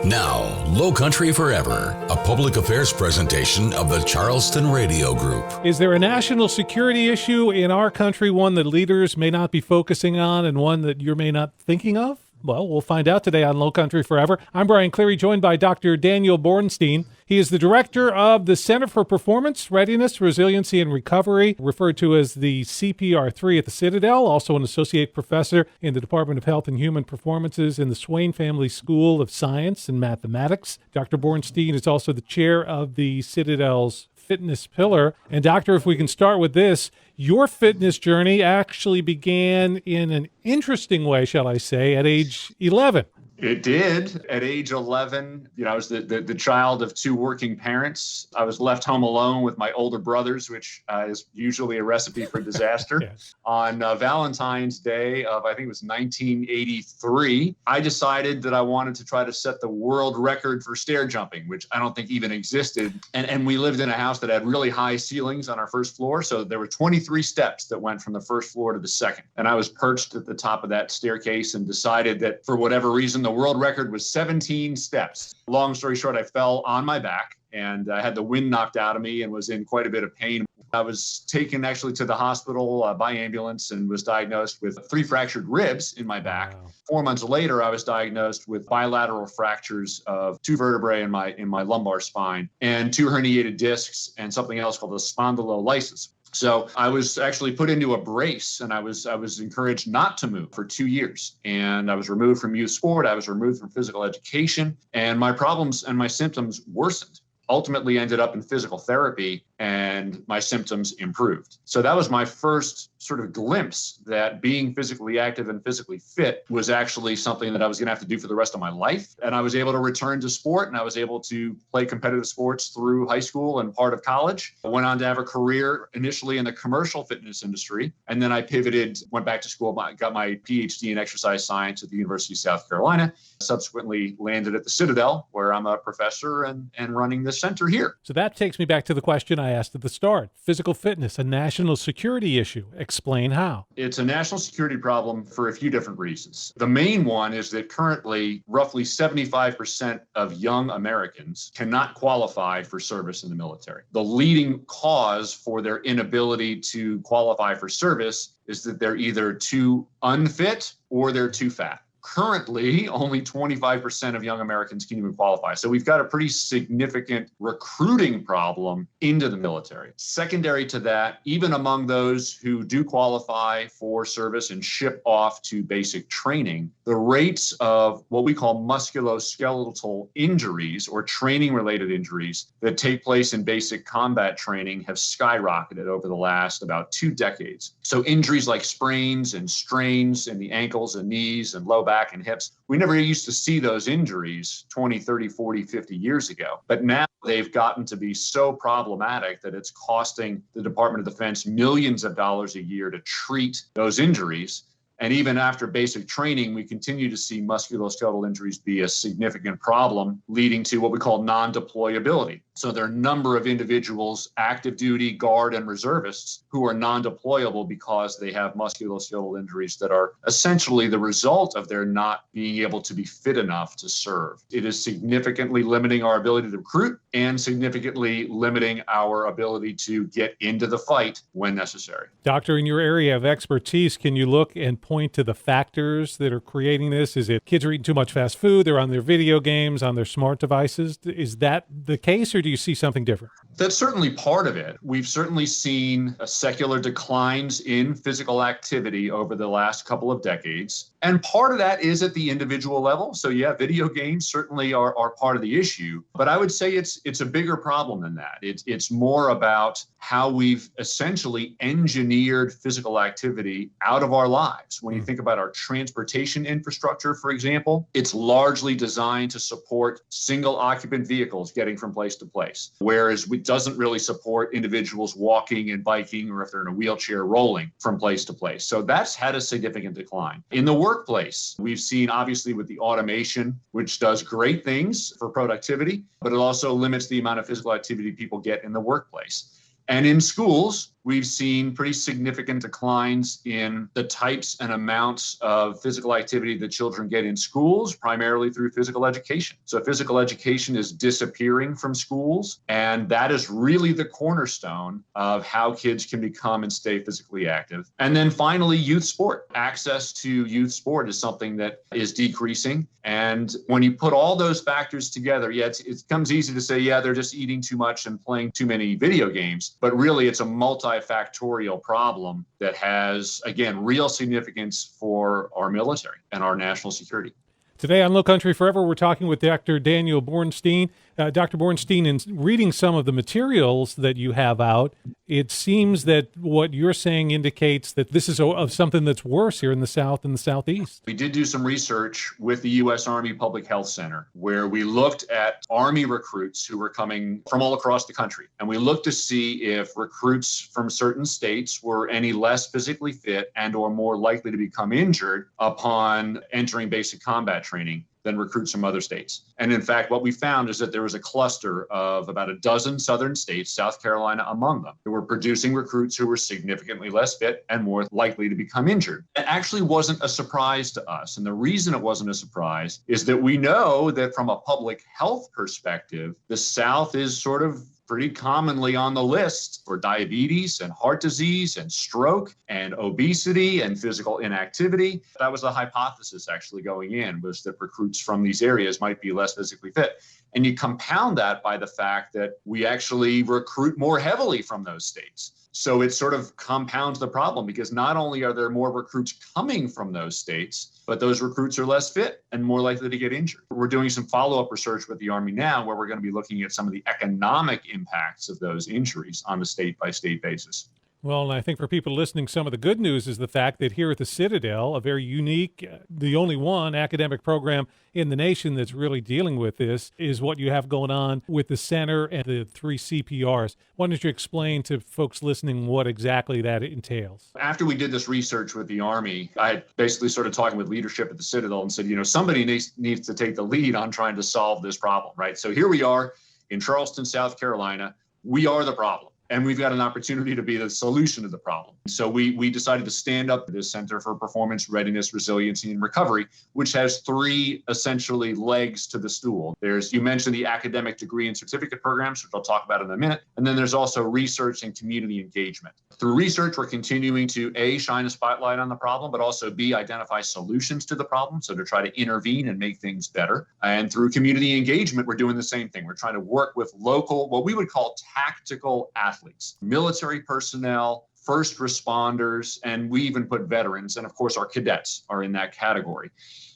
Now, Lowcountry Forever, a public affairs presentation of the Charleston Radio Group. Is there a national security issue in our country, one that leaders may not be focusing on and one that you may not thinking of? Well, we'll find out today on Lowcountry Forever. I'm Brian Cleary, joined by Dr. Daniel Bornsteen. He is the director of the Center for Performance, Readiness, Resiliency, and Recovery, referred to as the CPR3 at the Citadel, also an associate professor in the Department of Health and Human Performances in the Swain Family School of Science and Mathematics. Dr. Bornsteen is also the chair of the Citadel's fitness pillar. And doctor, if we can start with this, your fitness journey actually began in an interesting way, shall I say, at age 11. It did. At age 11, I was the child of two working parents. I was left home alone with my older brothers, which is usually a recipe for disaster. Yes. On Valentine's Day of, I think it was 1983, I decided that I wanted to try to set the world record for stair jumping, which I don't think even existed. And we lived in a house that had really high ceilings on our first floor. So there were 23 steps that went from the first floor to the second. And I was perched at the top of that staircase and decided that for whatever reason, the world record was 17 steps. Long story short, I fell on my back and I had the wind knocked out of me and was in quite a bit of pain. I was taken actually to the hospital by ambulance and was diagnosed with 3 fractured ribs in my back. Wow. 4 months later, I was diagnosed with bilateral fractures of 2 vertebrae in my lumbar spine and 2 herniated discs and something else called a spondylolysis. So I was actually put into a brace and I was encouraged not to move for 2 years. And I was removed from youth sport. I was removed from physical education, and my problems and my symptoms worsened. Ultimately ended up in physical therapy and my symptoms improved. So that was my first sort of glimpse that being physically active and physically fit was actually something that I was going to have to do for the rest of my life. And I was able to return to sport and I was able to play competitive sports through high school and part of college. I went on to have a career initially in the commercial fitness industry. And then I pivoted, went back to school, got my PhD in exercise science at the University of South Carolina, subsequently landed at the Citadel, where I'm a professor and running the center here. So that takes me back to the question I asked at the start. Physical fitness, a national security issue. Explain how. It's a national security problem for a few different reasons. The main one is that currently roughly 75% of young Americans cannot qualify for service in the military. The leading cause for their inability to qualify for service is that they're either too unfit or they're too fat. Currently, only 25% of young Americans can even qualify. So we've got a pretty significant recruiting problem into the military. Secondary to that, even among those who do qualify for service and ship off to basic training, the rates of what we call musculoskeletal injuries or training-related injuries that take place in basic combat training have skyrocketed over the last about 2 decades. So injuries like sprains and strains in the ankles and knees and low back and hips, we never used to see those injuries 20, 30, 40, 50 years ago. But now they've gotten to be so problematic that it's costing the Department of Defense millions of dollars a year to treat those injuries. And even after basic training, we continue to see musculoskeletal injuries be a significant problem, leading to what we call non-deployability. So there are a number of individuals, active duty, guard, and reservists, who are non-deployable because they have musculoskeletal injuries that are essentially the result of their not being able to be fit enough to serve. It is significantly limiting our ability to recruit and significantly limiting our ability to get into the fight when necessary. Doctor, in your area of expertise, can you look and point to the factors that are creating this? Is it kids are eating too much fast food, they're on their video games, on their smart devices? Is that the case, or do you see something different? That's certainly part of it. We've certainly seen secular declines in physical activity over the last couple of decades. And part of that is at the individual level. So yeah, video games certainly are part of the issue. But I would say it's a bigger problem than that. It's more about how we've essentially engineered physical activity out of our lives. When you think about our transportation infrastructure, for example, it's largely designed to support single occupant vehicles getting from place to place, whereas it doesn't really support individuals walking and biking, or if they're in a wheelchair, rolling from place to place. So that's had a significant decline. In the workplace, we've seen obviously with the automation, which does great things for productivity, but it also limits the amount of physical activity people get in the workplace. And in schools, we've seen pretty significant declines in the types and amounts of physical activity that children get in schools, primarily through physical education. So physical education is disappearing from schools, and that is really the cornerstone of how kids can become and stay physically active. And then finally, youth sport. Access to youth sport is something that is decreasing. And when you put all those factors together, it becomes easy to say, they're just eating too much and playing too many video games. But really, it's a multifactorial problem that has, again, real significance for our military and our national security. Today on Lowcountry Forever, we're talking with Dr. Daniel Bornsteen. Dr. Bornsteen, in reading some of the materials that you have out, it seems that what you're saying indicates that this is of something that's worse here in the South and the Southeast. We did do some research with the U.S. Army Public Health Center, where we looked at Army recruits who were coming from all across the country. And we looked to see if recruits from certain states were any less physically fit and or more likely to become injured upon entering basic combat training than recruits from other states. And in fact, what we found is that there was a cluster of about a dozen southern states, South Carolina among them, who were producing recruits who were significantly less fit and more likely to become injured. It actually wasn't a surprise to us. And the reason it wasn't a surprise is that we know that from a public health perspective, the South is sort of pretty commonly on the list for diabetes and heart disease and stroke and obesity and physical inactivity. That was the hypothesis actually going in, was that recruits from these areas might be less physically fit. And you compound that by the fact that we actually recruit more heavily from those states. So it sort of compounds the problem, because not only are there more recruits coming from those states, but those recruits are less fit and more likely to get injured. We're doing some follow-up research with the Army now, where we're going to be looking at some of the economic impacts of those injuries on a state-by-state basis. Well, and I think for people listening, some of the good news is the fact that here at the Citadel, a very unique, the only one academic program in the nation that's really dealing with this, is what you have going on with the center and the 3 CPRs. Why don't you explain to folks listening what exactly that entails? After we did this research with the Army, I basically started talking with leadership at the Citadel and said, somebody needs to take the lead on trying to solve this problem, right? So here we are in Charleston, South Carolina. We are the problem. And we've got an opportunity to be the solution to the problem. So we decided to stand up this Center for Performance, Readiness, Resiliency, and Recovery, which has 3 essentially legs to the stool. You mentioned the academic degree and certificate programs, which I'll talk about in a minute. And then there's also research and community engagement. Through research, we're continuing to A, shine a spotlight on the problem, but also B, identify solutions to the problem. So to try to intervene and make things better. And through community engagement, we're doing the same thing. We're trying to work with local, what we would call tactical athletes, military personnel, first responders, and we even put veterans. And of course, our cadets are in that category.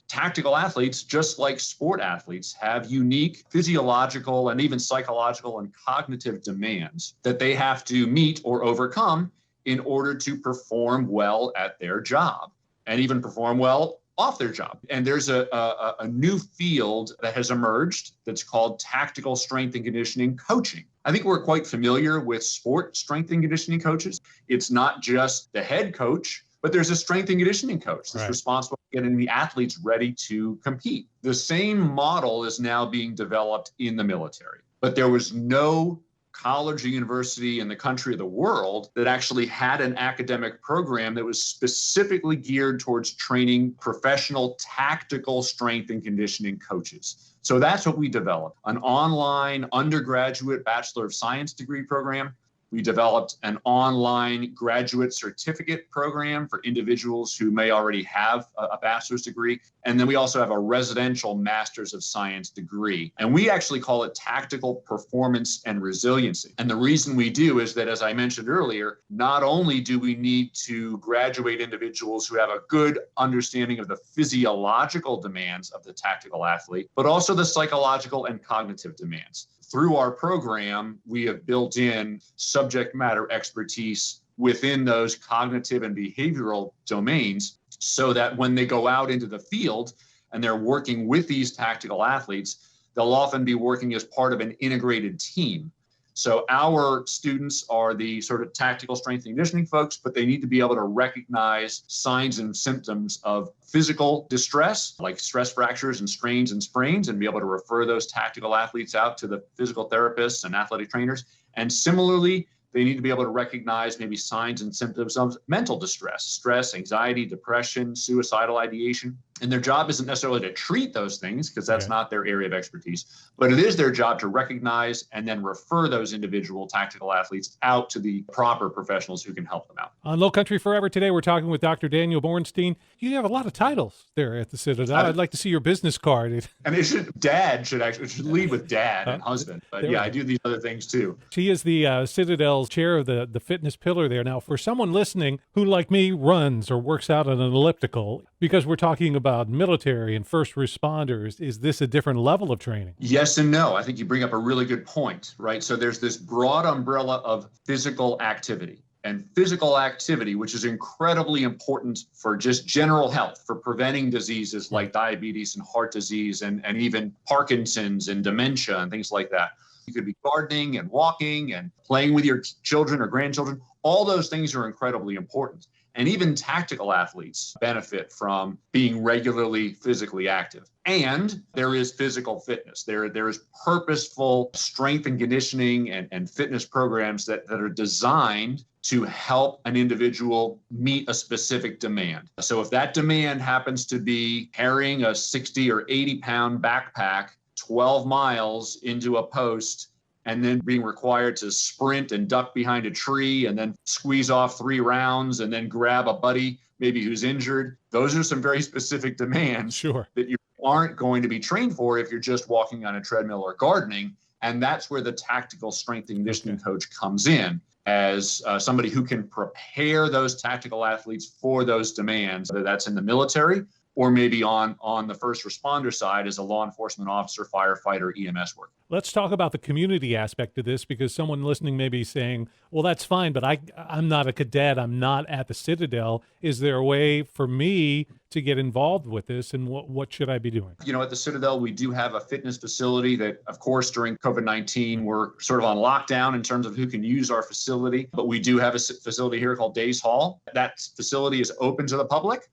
Tactical athletes, just like sport athletes, have unique physiological and even psychological and cognitive demands that they have to meet or overcome in order to perform well at their job and even perform well off their job. And there's a new field that has emerged that's called tactical strength and conditioning coaching. I think we're quite familiar with sport strength and conditioning coaches. It's not just the head coach, but there's a strength and conditioning coach that's responsible for getting the athletes ready to compete. The same model is now being developed in the military, but there was no college or university in the country or the world that actually had an academic program that was specifically geared towards training professional tactical strength and conditioning coaches. So that's what we developed, an online undergraduate Bachelor of Science degree program. We developed an online graduate certificate program for individuals who may already have a bachelor's degree. And then we also have a residential Master's of Science degree. And we actually call it Tactical Performance and Resiliency. And the reason we do is that, as I mentioned earlier, not only do we need to graduate individuals who have a good understanding of the physiological demands of the tactical athlete, but also the psychological and cognitive demands. Through our program, we have built in subject matter expertise within those cognitive and behavioral domains so that when they go out into the field and they're working with these tactical athletes, they'll often be working as part of an integrated team. So our students are the sort of tactical strength and conditioning folks, but they need to be able to recognize signs and symptoms of physical distress, like stress fractures and strains and sprains, and be able to refer those tactical athletes out to the physical therapists and athletic trainers. And similarly, They need to be able to recognize maybe signs and symptoms of mental distress, stress, anxiety, depression, suicidal ideation. And their job isn't necessarily to treat those things, because that's not their area of expertise, but it is their job to recognize and then refer those individual tactical athletes out to the proper professionals who can help them out. On Lowcountry Forever today, we're talking with Dr. Daniel Bornsteen. You have a lot of titles there at the Citadel. I'd like to see your business card. And dad should lead with dad and husband. But I do these other things too. She is the Citadel's chair of the fitness pillar there. Now, for someone listening who, like me, runs or works out on an elliptical, because we're talking about military and first responders, is this a different level of training? Yes and no. I think you bring up a really good point, right? So there's this broad umbrella of physical activity. And physical activity, which is incredibly important for just general health, for preventing diseases like diabetes and heart disease and even Parkinson's and dementia and things like that. You could be gardening and walking and playing with your children or grandchildren. All those things are incredibly important. And even tactical athletes benefit from being regularly physically active. And there is physical fitness. There is purposeful strength and conditioning and fitness programs that are designed to help an individual meet a specific demand. So if that demand happens to be carrying a 60 or 80 pound backpack 12 miles into a post, and then being required to sprint and duck behind a tree and then squeeze off 3 rounds and then grab a buddy maybe who's injured. Those are some very specific demands that you aren't going to be trained for if you're just walking on a treadmill or gardening. And that's where the tactical strength and conditioning coach comes in as somebody who can prepare those tactical athletes for those demands, whether that's in the military or maybe on the first responder side as a law enforcement officer, firefighter, EMS work. Let's talk about the community aspect of this, because someone listening may be saying, well, that's fine, but I'm not a cadet. I'm not at the Citadel. Is there a way for me to get involved with this, and what should I be doing? At the Citadel, we do have a fitness facility that, of course, during COVID-19, we're sort of on lockdown in terms of who can use our facility, but we do have a facility here called Days Hall. That facility is open to the public.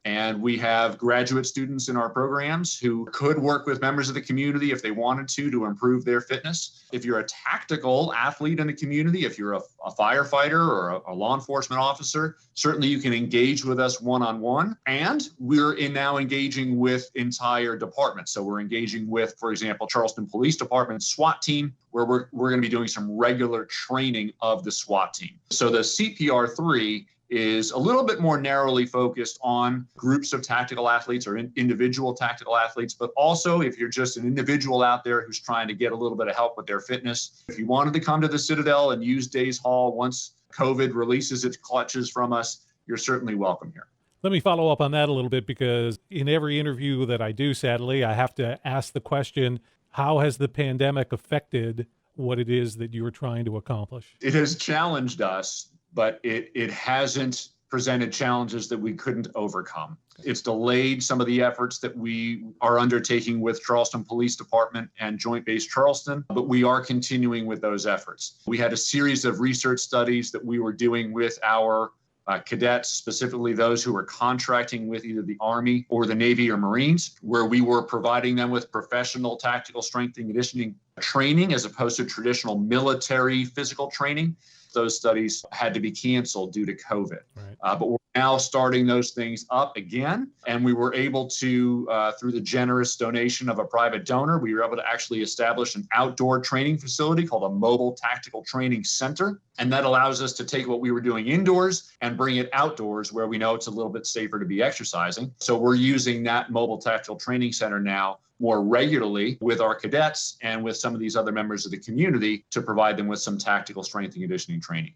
And we have graduate students in our programs who could work with members of the community if they wanted to improve their fitness. If you're a tactical athlete in the community, if you're a firefighter or a law enforcement officer, certainly you can engage with us one-on-one. And we're now engaging with entire departments. So we're engaging with, for example, Charleston Police Department SWAT team, where we're going to be doing some regular training of the SWAT team. So the CPR3 is a little bit more narrowly focused on groups of tactical athletes or individual tactical athletes, but also if you're just an individual out there who's trying to get a little bit of help with their fitness. If you wanted to come to the Citadel and use Days Hall once COVID releases its clutches from us, you're certainly welcome here. Let me follow up on that a little bit, because in every interview that I do, sadly, I have to ask the question, how has the pandemic affected what it is that you're trying to accomplish? It has challenged us, but it hasn't presented challenges that we couldn't overcome. It's delayed some of the efforts that we are undertaking with Charleston Police Department and Joint Base Charleston, but we are continuing with those efforts. We had a series of research studies that we were doing with our cadets, specifically those who were contracting with either the Army or the Navy or Marines, where we were providing them with professional tactical strength and conditioning training as opposed to traditional military physical training. Those studies had to be canceled due to COVID. Right. But we're now starting those things up again. And we were able to, through the generous donation of a private donor, we were able to actually establish an outdoor training facility called a Mobile Tactical Training Center. And that allows us to take what we were doing indoors and bring it outdoors where we know it's a little bit safer to be exercising. So we're using that Mobile Tactical Training Center now more regularly with our cadets and with some of these other members of the community to provide them with some tactical strength and conditioning training.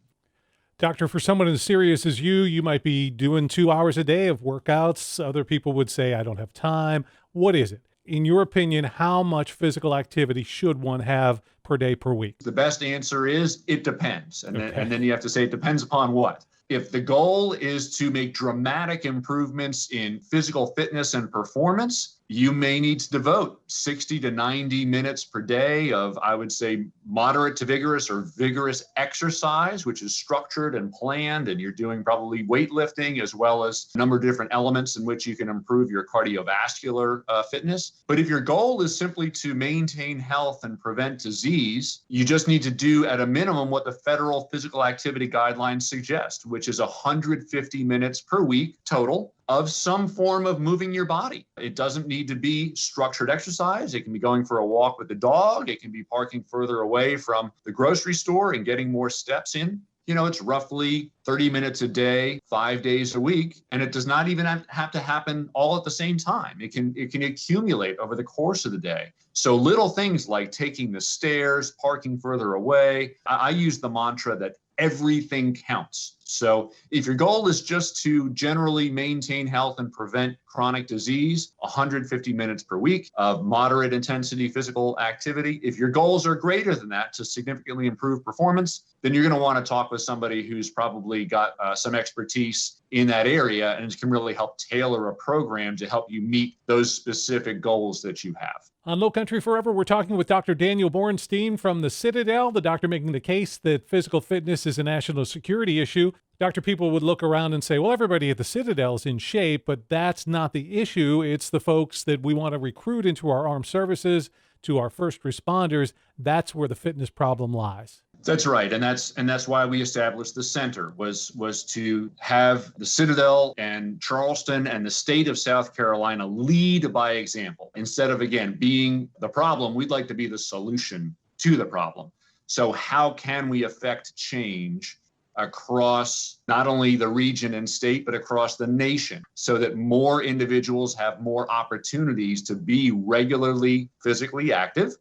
Doctor, for someone as serious as you might be doing 2 hours a day of workouts. Other people would say, I don't have time. What is it? In your opinion, how much physical activity should one have per day, per week? The best answer is it depends. And then you have to say it depends upon what. If the goal is to make dramatic improvements in physical fitness and performance, you may need to devote 60 to 90 minutes per day of, I would say, moderate to vigorous or vigorous exercise, which is structured and planned, and you're doing probably weightlifting as well as a number of different elements in which you can improve your cardiovascular fitness. But if your goal is simply to maintain health and prevent disease, you just need to do at a minimum what the federal physical activity guidelines suggest, which is 150 minutes per week total of some form of moving your body. It doesn't need to be structured exercise. It can be going for a walk with the dog. It can be parking further away from the grocery store and getting more steps in. It's roughly 30 minutes a day, 5 days a week, and it does not even have to happen all at the same time. It can accumulate over the course of the day. So little things like taking the stairs, parking further away. I use the mantra that everything counts. So if your goal is just to generally maintain health and prevent chronic disease, 150 minutes per week of moderate intensity physical activity. If your goals are greater than that to significantly improve performance, then you're going to want to talk with somebody who's probably got some expertise in that area and can really help tailor a program to help you meet those specific goals that you have. On Lowcountry Forever, we're talking with Dr. Daniel Bornsteen from the Citadel, the doctor making the case that physical fitness is a national security issue. Doctor, people would look around and say, well, everybody at the Citadel is in shape, but that's not the issue. It's the folks that we want to recruit into our armed services, to our first responders. That's where the fitness problem lies. That's right, and that's why we established the center was to have the Citadel and Charleston and the state of South Carolina lead by example. Instead of, again, being the problem, we'd like to be the solution to the problem. So how can we affect change across not only the region and state, but across the nation so that more individuals have more opportunities to be regularly physically active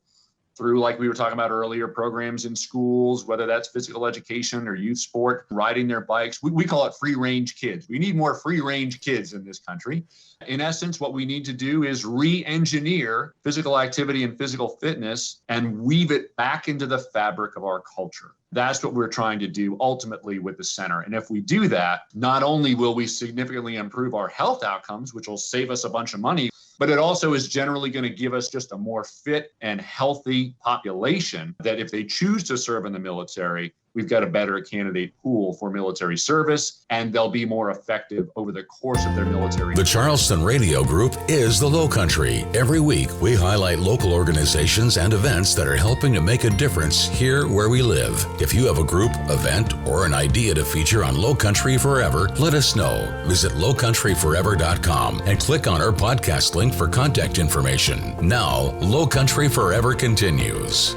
through, like we were talking about earlier, programs in schools, whether that's physical education or youth sport, riding their bikes. We call it free range kids. We need more free range kids in this country. In essence, what we need to do is re-engineer physical activity and physical fitness and weave it back into the fabric of our culture. That's what we're trying to do ultimately with the center. And if we do that, not only will we significantly improve our health outcomes, which will save us a bunch of money, but it also is generally going to give us just a more fit and healthy population that if they choose to serve in the military, we've got a better candidate pool for military service, and they'll be more effective over the course of their military. The Charleston Radio Group is the Lowcountry. Every week, we highlight local organizations and events that are helping to make a difference here where we live. If you have a group, event, or an idea to feature on Lowcountry Forever, let us know. Visit lowcountryforever.com and click on our podcast link for contact information. Now, Lowcountry Forever continues.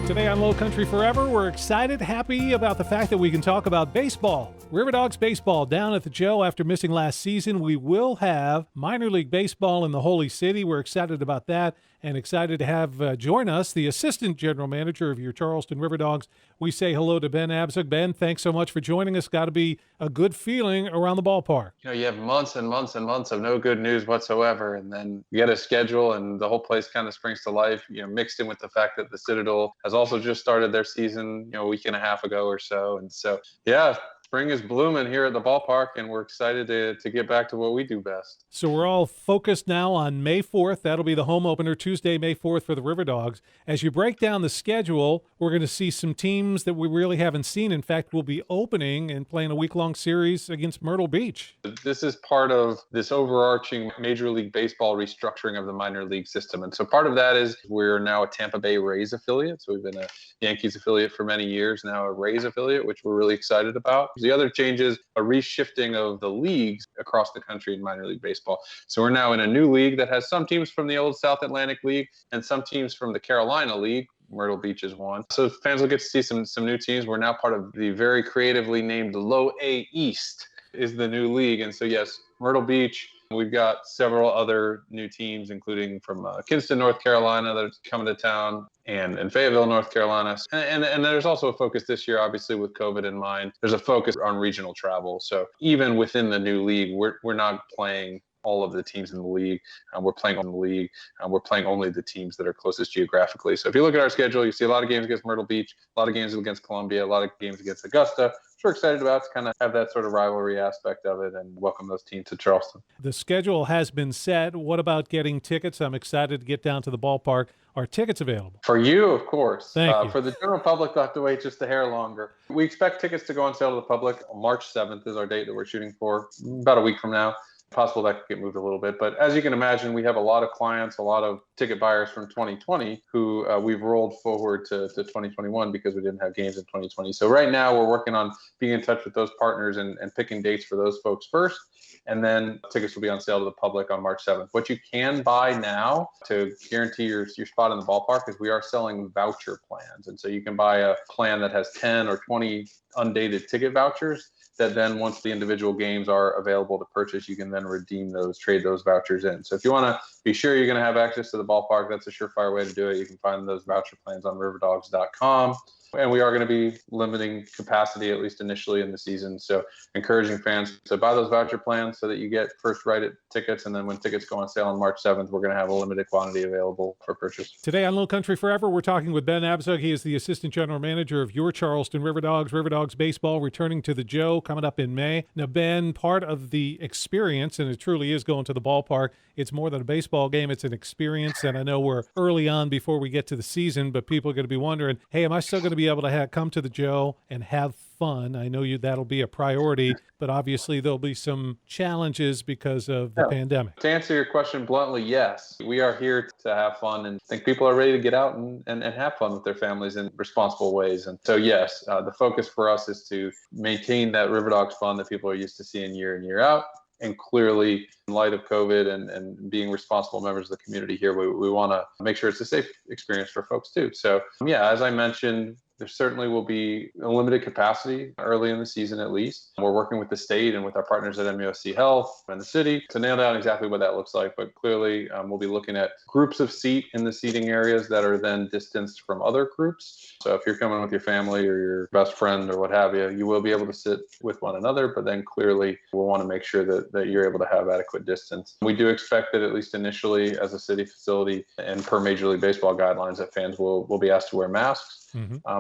Today on Lowcountry Forever, we're excited, happy about the fact that we can talk about baseball. Riverdogs baseball down at the Joe after missing last season. We will have minor league baseball in the Holy City. We're excited about that and excited to have join us the assistant general manager of your Charleston Riverdogs. We say hello to Ben Abzug. Ben, thanks so much for joining us. Got to be a good feeling around the ballpark. You have months and months and months of no good news whatsoever, and then you get a schedule and the whole place kind of springs to life, mixed in with the fact that the Citadel has also just started their season, a week and a half ago or so. And so, yeah, spring is blooming here at the ballpark, and we're excited to get back to what we do best. So we're all focused now on May 4th. That'll be the home opener, Tuesday, May 4th for the Riverdogs. As you break down the schedule, we're going to see some teams that we really haven't seen. In fact, we'll be opening and playing a week-long series against Myrtle Beach. This is part of this overarching Major League Baseball restructuring of the minor league system. And so part of that is we're now a Tampa Bay Rays affiliate. So we've been a Yankees affiliate for many years, now a Rays affiliate, which we're really excited about. The other change is a reshifting of the leagues across the country in minor league baseball. So we're now in a new league that has some teams from the old South Atlantic League and some teams from the Carolina League. Myrtle Beach is one. So fans will get to see some new teams. We're now part of the very creatively named Low A East is the new league. And so, yes, Myrtle Beach. We've got several other new teams, including from Kinston, North Carolina, that are coming to town, and Fayetteville, North Carolina. And there's also a focus this year, obviously, with COVID in mind. There's a focus on regional travel. So even within the new league, we're not playing all of the teams in the league. We're playing on the league. We're playing only the teams that are closest geographically. So if you look at our schedule, you see a lot of games against Myrtle Beach, a lot of games against Columbia, a lot of games against Augusta, we're excited about to kind of have that sort of rivalry aspect of it and welcome those teams to Charleston. The schedule has been set. What about getting tickets? I'm excited to get down to the ballpark. Are tickets available? For you, of course. Thank you. For the general public, they'll have to wait just a hair longer. We expect tickets to go on sale to the public. March 7th is our date that we're shooting for, about a week from now. Possible that could get moved a little bit. But as you can imagine, we have a lot of clients, a lot of ticket buyers from 2020 who we've rolled forward to 2021 because we didn't have games in 2020. So right now we're working on being in touch with those partners and picking dates for those folks first. And then tickets will be on sale to the public on March 7th. What you can buy now to guarantee your spot in the ballpark is we are selling voucher plans. And so you can buy a plan that has 10 or 20 undated ticket vouchers that then once the individual games are available to purchase, you can then redeem those, trade those vouchers in. So if you want to be sure you're going to have access to the ballpark, that's a surefire way to do it. You can find those voucher plans on riverdogs.com. And we are going to be limiting capacity, at least initially in the season. So encouraging fans to buy those voucher plans so that you get first right at tickets. And then when tickets go on sale on March 7th, we're going to have a limited quantity available for purchase. Today on Lowcountry Forever, we're talking with Ben Abzug. He is the Assistant General Manager of your Charleston Riverdogs. Riverdogs baseball returning to the Joe coming up in May. Now, Ben, part of the experience, and it truly is going to the ballpark, it's more than a baseball game. It's an experience. And I know we're early on before we get to the season, but people are going to be wondering, hey, am I still going to be able to come to the Joe and have fun? I know that'll be a priority, but obviously there'll be some challenges because of the pandemic. To answer your question bluntly, yes. We are here to have fun and I think people are ready to get out and have fun with their families in responsible ways. And so, yes, the focus for us is to maintain that Riverdogs fun that people are used to seeing year in, year out. And clearly, in light of COVID and being responsible members of the community here, we want to make sure it's a safe experience for folks too. So, yeah, as I mentioned, there certainly will be a limited capacity early in the season, at least. We're working with the state and with our partners at MUSC Health and the city to nail down exactly what that looks like. But clearly, we'll be looking at groups of seat in the seating areas that are then distanced from other groups. So if you're coming with your family or your best friend or what have you, you will be able to sit with one another. But then clearly, we'll want to make sure that you're able to have adequate distance. We do expect that at least initially as a city facility and per Major League Baseball guidelines that fans will be asked to wear masks.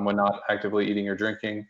When not actively eating or drinking.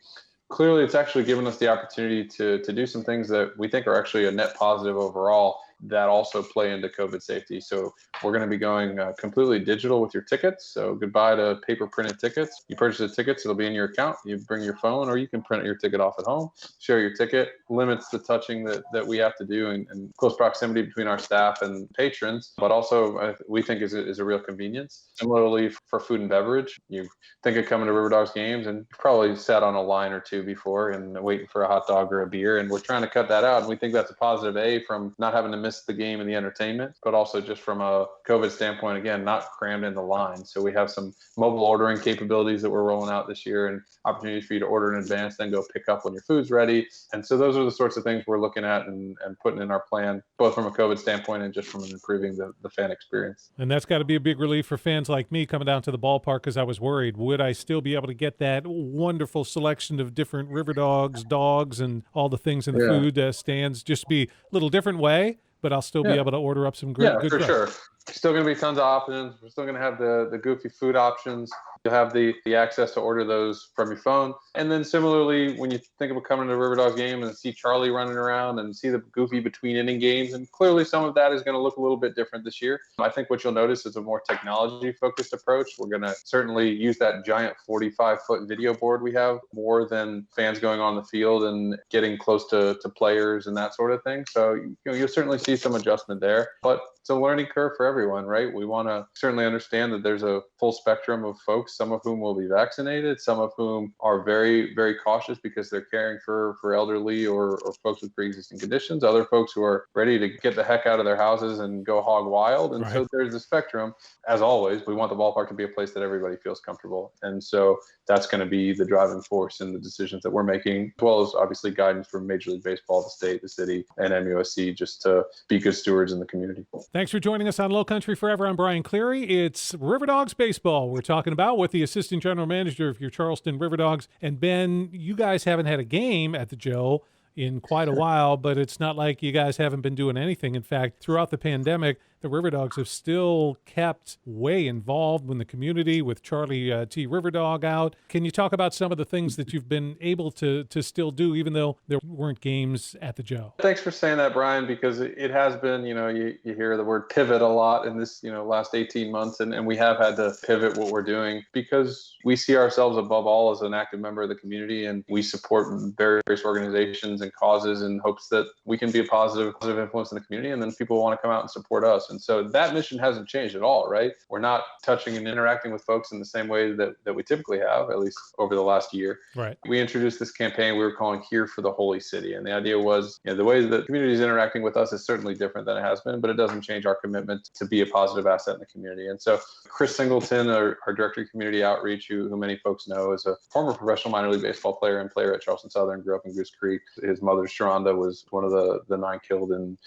Clearly, it's actually given us the opportunity to do some things that we think are actually a net positive overall that also play into COVID safety. So we're going to be going completely digital with your tickets. So goodbye to paper printed tickets. You purchase the tickets, it'll be in your account. You bring your phone or you can print your ticket off at home, share your ticket, limits the touching that we have to do and close proximity between our staff and patrons, but also we think is a real convenience. Similarly for food and beverage, you think of coming to Riverdogs games and probably sat on a line or two before and waiting for a hot dog or a beer. And we're trying to cut that out. And we think that's a positive, from not having to miss the game and the entertainment, but also just from a COVID standpoint, again, not crammed in the line. So we have some mobile ordering capabilities that we're rolling out this year and opportunities for you to order in advance, then go pick up when your food's ready. And so those are the sorts of things we're looking at and putting in our plan, both from a COVID standpoint and just from improving the fan experience. And that's got to be a big relief for fans like me coming down to the ballpark because I was worried, would I still be able to get that wonderful selection of different Riverdogs, dogs, and all the things in the food stands, just be a little different way, but I'll still be able to order up some good for stuff. Sure. Still going to be tons of options. We're still going to have the goofy food options. You'll have the access to order those from your phone. And then similarly, when you think about coming to a Riverdogs game and see Charlie running around and see the goofy between inning games, and clearly some of that is going to look a little bit different this year. I think what you'll notice is a more technology-focused approach. We're going to certainly use that giant 45-foot video board we have more than fans going on the field and getting close to players and that sort of thing. So you'll certainly see some adjustment there. But it's a learning curve for everyone, right? We want to certainly understand that there's a full spectrum of folks, some of whom will be vaccinated, some of whom are very, very cautious because they're caring for elderly or folks with pre-existing conditions, other folks who are ready to get the heck out of their houses and go hog wild. And so there's a spectrum. As always, we want the ballpark to be a place that everybody feels comfortable. And so that's going to be the driving force in the decisions that we're making, as well as obviously guidance from Major League Baseball, the state, the city, and MUSC, just to be good stewards in the community. Thanks for joining us on Lowcountry Forever. I'm Brian Cleary. It's Riverdogs baseball we're talking about with the Assistant General Manager of your Charleston Riverdogs. And Ben, you guys haven't had a game at the Joe in quite a while, but it's not like you guys haven't been doing anything. In fact, throughout the pandemic, the Riverdogs have still kept way involved in the community with Charlie T. Riverdog out. Can you talk about some of the things that you've been able to still do, even though there weren't games at the Joe? Thanks for saying that, Brian, because it has been, you hear the word pivot a lot in this, last 18 months, and we have had to pivot what we're doing because we see ourselves above all as an active member of the community, and we support various organizations and causes in hopes that we can be a positive influence in the community, and then people want to come out and support us. And so that mission hasn't changed at all, right? We're not touching and interacting with folks in the same way that we typically have, at least over the last year. Right. We introduced this campaign we were calling Here for the Holy City. And the idea was, the way that the community is interacting with us is certainly different than it has been, but it doesn't change our commitment to be a positive asset in the community. And so Chris Singleton, our Director of Community Outreach, who many folks know, is a former professional minor league baseball player and player at Charleston Southern, grew up in Goose Creek. His mother, Sharonda, was one of the 9 killed in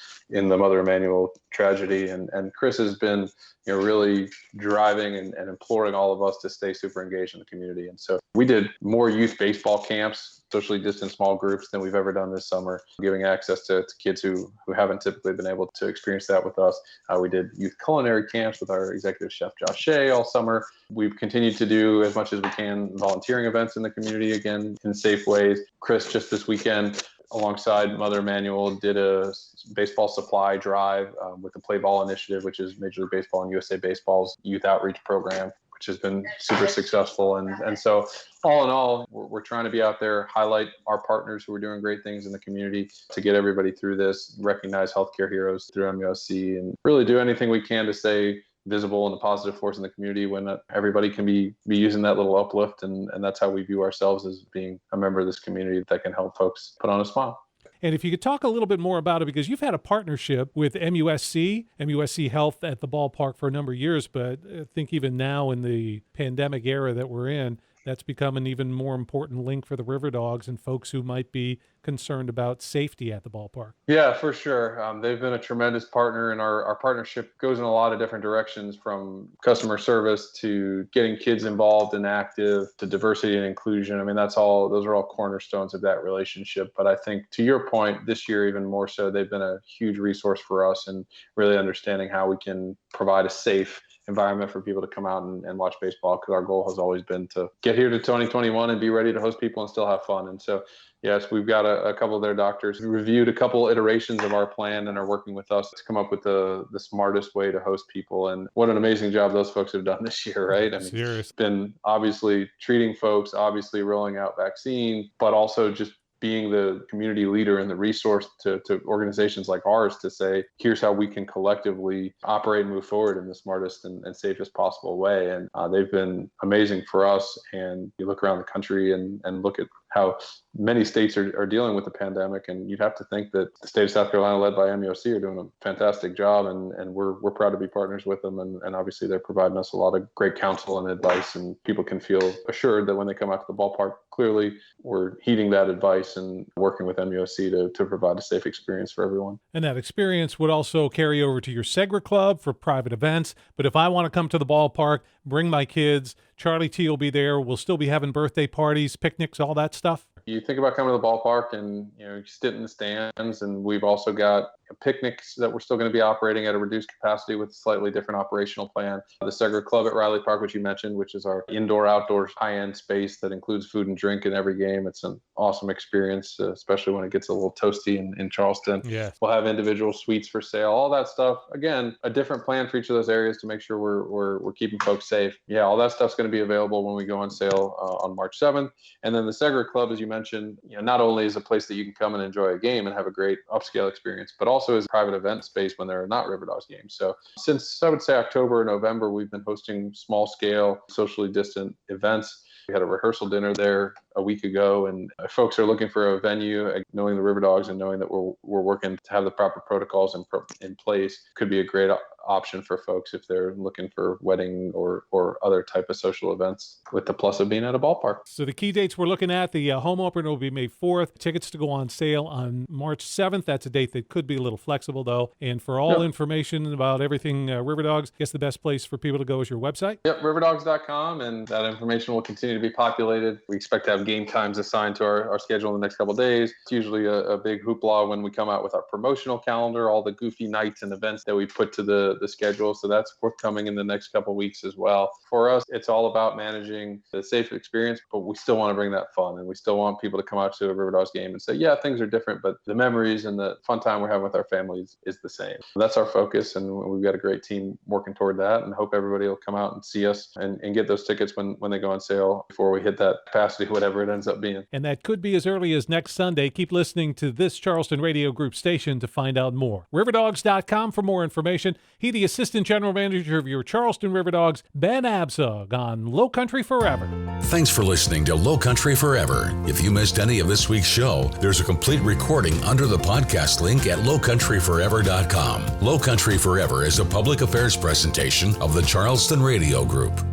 the Mother Emanuel tragedy. And Chris has been really driving and imploring all of us to stay super engaged in the community. And so we did more youth baseball camps, socially distant small groups, than we've ever done this summer, giving access to kids who haven't typically been able to experience that with us. We did youth culinary camps with our executive chef, Josh Shea, all summer. We've continued to do as much as we can volunteering events in the community, again, in safe ways. Chris, just this weekend, alongside Mother Emanuel, did a baseball supply drive with the Play Ball Initiative, which is Major League Baseball and USA Baseball's youth outreach program, which has been super successful. And so all in all, we're trying to be out there, highlight our partners who are doing great things in the community to get everybody through this, recognize healthcare heroes through MUSC, and really do anything we can to stay visible and a positive force in the community when everybody can be using that little uplift. And that's how we view ourselves, as being a member of this community that can help folks put on a smile. And if you could talk a little bit more about it, because you've had a partnership with MUSC Health at the ballpark for a number of years, but I think even now in the pandemic era that we're in, that's become an even more important link for the Riverdogs and folks who might be concerned about safety at the ballpark. Yeah, for sure. They've been a tremendous partner, and our partnership goes in a lot of different directions, from customer service to getting kids involved and active to diversity and inclusion. I mean, those are all cornerstones of that relationship. But I think, to your point, this year even more so, they've been a huge resource for us in really understanding how we can provide a safe environment for people to come out and watch baseball, because our goal has always been to get here to 2021 and be ready to host people and still have fun. And so, yes, we've got a couple of their doctors who reviewed a couple iterations of our plan and are working with us to come up with the smartest way to host people. And what an amazing job those folks have done this year, right? I mean, it's been obviously treating folks, obviously rolling out vaccine, but also just being the community leader and the resource to organizations like ours to say, here's how we can collectively operate and move forward in the smartest and safest possible way. And they've been amazing for us. And you look around the country and look at how many states are dealing with the pandemic, and you'd have to think that the state of South Carolina, led by MUSC, are doing a fantastic job, and we're proud to be partners with them, and obviously they're providing us a lot of great counsel and advice, and people can feel assured that when they come out to the ballpark, clearly we're heeding that advice and working with MUSC to provide a safe experience for everyone. And that experience would also carry over to your Segra Club for private events. But if I want to come to the ballpark, bring my kids, Charlie T will be there. We'll still be having birthday parties, picnics, all that stuff. You think about coming to the ballpark and you sit in the stands, and we've also got picnics that we're still going to be operating at a reduced capacity with a slightly different operational plan. The Segra Club at Riley Park, which you mentioned, which is our indoor-outdoor high-end space that includes food and drink in every game. It's an awesome experience, especially when it gets a little toasty in Charleston. Yes. We'll have individual suites for sale, all that stuff. Again, a different plan for each of those areas to make sure we're keeping folks safe. Yeah, all that stuff's going to be available when we go on sale on March 7th. And then the Segra Club, as you mentioned, not only is a place that you can come and enjoy a game and have a great upscale experience, but also is a private event space when there are not Riverdogs games. So since, I would say, October or November, we've been hosting small scale, socially distant events. We had a rehearsal dinner there a week ago, and folks are looking for a venue, knowing the Riverdogs and knowing that we're working to have the proper protocols in place could be a great option for folks if they're looking for wedding or other type of social events, with the plus of being at a ballpark. So the key dates we're looking at, the home opener will be May 4th. Tickets to go on sale on March 7th. That's a date that could be a little flexible, though. And for all information about everything Riverdogs, I guess the best place for people to go is your website? Yep, riverdogs.com, and that information will continue to be populated. We expect to have game times assigned to our schedule in the next couple of days. It's usually a big hoopla when we come out with our promotional calendar, all the goofy nights and events that we put to the schedule. So that's forthcoming in the next couple of weeks as well. For us, it's all about managing the safe experience, but we still want to bring that fun, and we still want people to come out to a Riverdogs game and say, yeah, things are different, but the memories and the fun time we're having with our families is the same. That's our focus, and we've got a great team working toward that, and hope everybody will come out and see us and get those tickets when they go on sale before we hit that capacity, whatever it ends up being. And that could be as early as next Sunday. Keep listening to this Charleston Radio Group station to find out more. Riverdogs.com for more information. He, the Assistant General Manager of your Charleston Riverdogs, Ben Abzug on Lowcountry Forever. Thanks for listening to Lowcountry Forever. If you missed any of this week's show, there's a complete recording under the podcast link at lowcountryforever.com. Lowcountry Forever is a public affairs presentation of the Charleston Radio Group.